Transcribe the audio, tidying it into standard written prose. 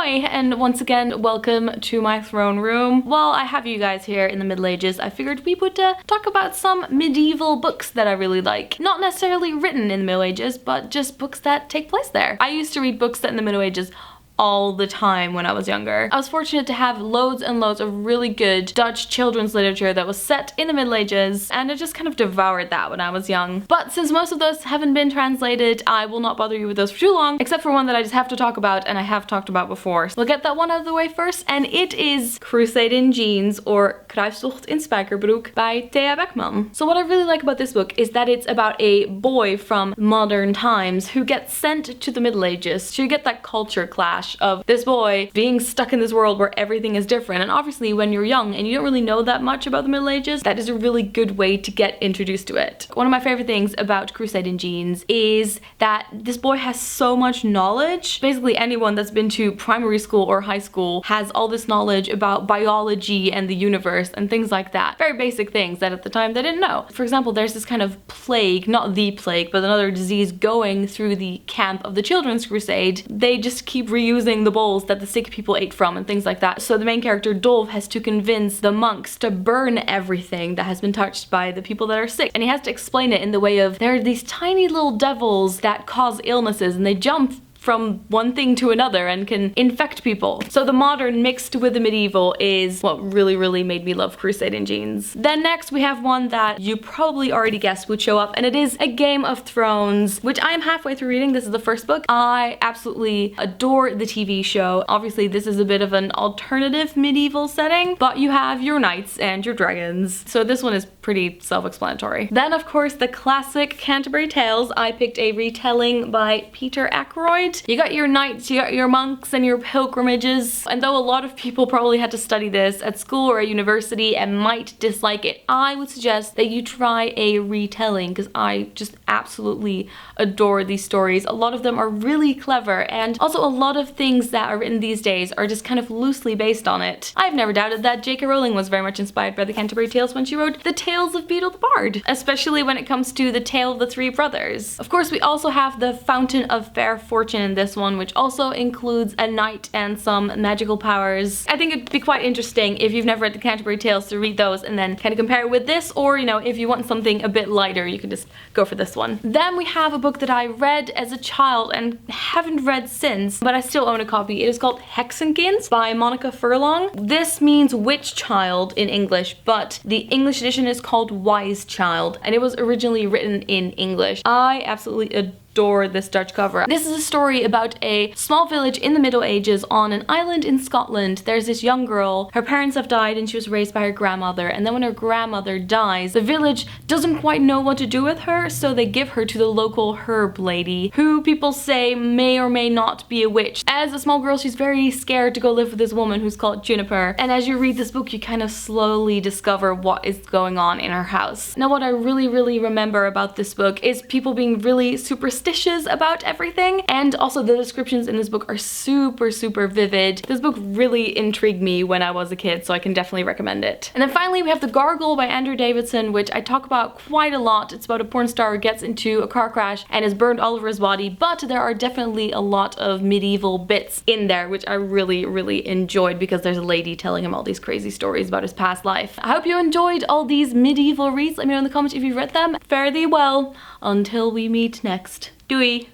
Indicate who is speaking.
Speaker 1: Ahoy! And once again, welcome to my throne room. While I have you guys here in the Middle Ages, I figured we would talk about some medieval books that I really like. Not necessarily written in the Middle Ages, but just books that take place there. I used to read books set in the Middle Ages all the time when I was younger. I was fortunate to have loads and loads of really good Dutch children's literature that was set in the Middle Ages, and I just kind of devoured that when I was young. But since most of those haven't been translated, I will not bother you with those for too long, except for one that I just have to talk about and I have talked about before. So we'll get that one out of the way first, and it is Crusading Jeans, or Kruistocht in Spijkerbroek by Thea Beckman. So what I really like about this book is that it's about a boy from modern times who gets sent to the Middle Ages. So you get that culture clash of this boy being stuck in this world where everything is different. And obviously when you're young and you don't really know that much about the Middle Ages, that is a really good way to get introduced to it. One of my favorite things about Crusading Jeans is that this boy has so much knowledge. Basically anyone that's been to primary school or high school has all this knowledge about biology and the universe and things like that. Very basic things that at the time they didn't know. For example, there's this kind of plague, not the plague, but another disease going through the camp of the Children's Crusade. They just keep reusing the bowls that the sick people ate from and things like that. So the main character, Dolph, has to convince the monks to burn everything that has been touched by the people that are sick. And he has to explain it in the way of, there are these tiny little devils that cause illnesses and they jump from one thing to another and can infect people. So the modern mixed with the medieval is what really made me love Crusading Jeans. Then next we have one that you probably already guessed would show up, and it is A Game of Thrones, which I am halfway through reading. This is the first book. I absolutely adore the TV show. Obviously this is a bit of an alternative medieval setting, but you have your knights and your dragons. So this one is pretty self-explanatory. Then of course the classic Canterbury Tales. I picked a retelling by Peter Ackroyd. You got your knights, you got your monks and your pilgrimages, and though a lot of people probably had to study this at school or at university and might dislike it, I would suggest that you try a retelling because I just absolutely adore these stories. A lot of them are really clever, and also a lot of things that are written these days are just kind of loosely based on it. I've never doubted that J.K. Rowling was very much inspired by the Canterbury Tales when she wrote the Tales of Beedle the Bard, especially when it comes to the tale of the three brothers. Of course, we also have the Fountain of Fair Fortune in this one, which also includes a knight and some magical powers. I think it'd be quite interesting if you've never read the Canterbury Tales to read those and then kind of compare it with this, or you know, if you want something a bit lighter, you can just go for this one. Then we have a book that I read as a child and haven't read since, but I still own a copy. It is called Heksenkind by Monica Furlong. This means witch child in English, but the English edition is called Wise Child, and it was originally written in English. I absolutely adore this Dutch cover. This is a story about a small village in the Middle Ages on an island in Scotland. There's this young girl, her parents have died and she was raised by her grandmother, and then when her grandmother dies, the village doesn't quite know what to do with her, so they give her to the local herb lady, who people say may or may not be a witch. As a small girl, she's very scared to go live with this woman who's called Juniper, and as you read this book, you kind of slowly discover what is going on in her house. Now what I really remember about this book is people being really superstitious about everything, and also the descriptions in this book are super vivid. This book really intrigued me when I was a kid, so I can definitely recommend it. And then finally we have The Gargoyle by Davidson, which I talk about quite a lot. It's about a porn star who gets into a car crash and is burned all over his body, but there are definitely a lot of medieval bits in there, which I really enjoyed because there's a lady telling him all these crazy stories about his past life. I hope you enjoyed all these medieval reads. Let me know in the comments if you've read them. Fare thee well until we meet next. Doei!